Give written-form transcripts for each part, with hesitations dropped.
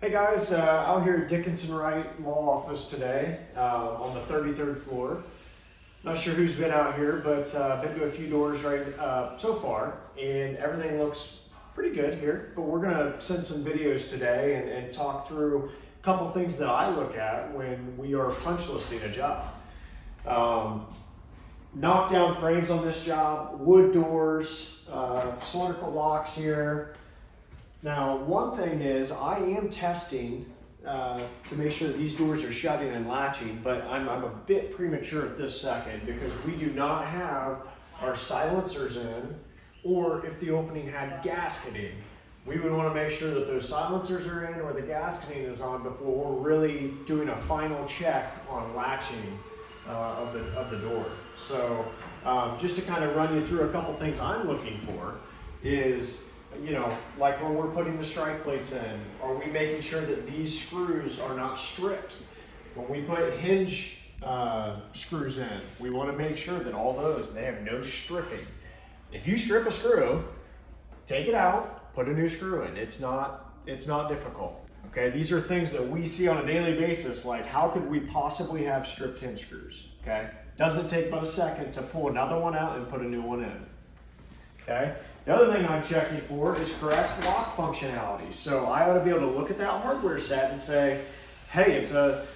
Hey guys, out here at Dickinson Wright Law Office today on the 33rd floor. Not sure who's been out here, but been to a few doors right so far, and everything looks pretty good here. But we're gonna send some videos today and talk through a couple things that I look at when we are punch listing a job. Knockdown frames on this job, wood doors, cylindrical locks here. Now, one thing is I am testing to make sure that these doors are shutting and latching, but I'm a bit premature at this second because we do not have our silencers in, or if the opening had gasketing, we would want to make sure that those silencers are in or the gasketing is on before we're really doing a final check on latching of the door. So just to kind of run you through a couple things I'm looking for is, like when we're putting the strike plates in, are we making sure that these screws are not stripped? When we put hinge screws in, we want to make sure that all those, they have no stripping. If you strip a screw, take it out, put a new screw in. It's not difficult. Okay, these are things that we see on a daily basis, like how could we possibly have stripped hinge screws? Okay, doesn't take but a second to pull another one out and put a new one in. Okay. The other thing I'm checking for is correct lock functionality. So I ought to be able to look at that hardware set and say, hey, it's a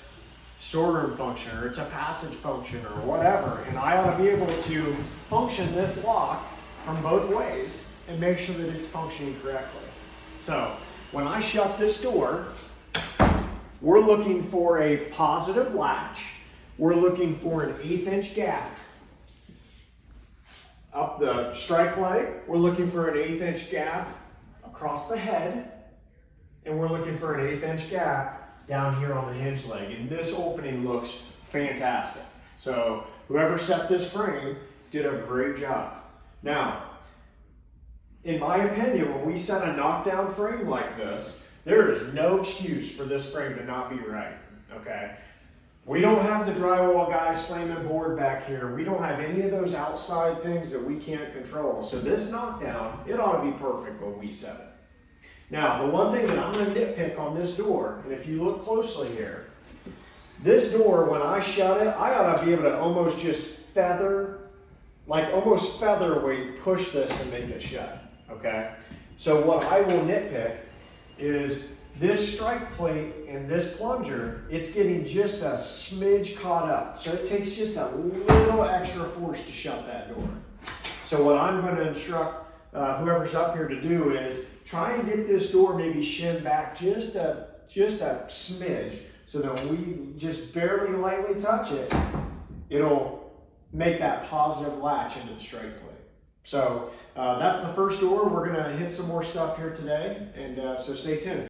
storeroom function, or it's a passage function, or whatever. And I ought to be able to function this lock from both ways and make sure that it's functioning correctly. So when I shut this door, we're looking for a positive latch. We're looking for an 1/8 inch gap. Up the strike leg, we're looking for an 1/8 inch gap across the head, and we're looking for an 1/8 inch gap down here on the hinge leg. And this opening looks fantastic. So whoever set this frame did a great job. Now, in my opinion, when we set a knockdown frame like this, there is no excuse for this frame to not be right, okay? We don't have the drywall guys slamming board back here. We don't have any of those outside things that we can't control. So this knockdown, it ought to be perfect when we set it. Now, the one thing that I'm going to nitpick on this door, and if you look closely here, this door, when I shut it, I ought to be able to almost just almost featherweight push this and make it shut, okay? So what I will nitpick is this strike plate and this plunger, it's getting just a smidge caught up. So it takes just a little extra force to shut that door. So what I'm going to instruct whoever's up here to do is try and get this door maybe shimmed back just a smidge, so that when we just barely lightly touch it, it'll make that positive latch into the strike plate. So that's the first door. We're going to hit some more stuff here today, and so stay tuned.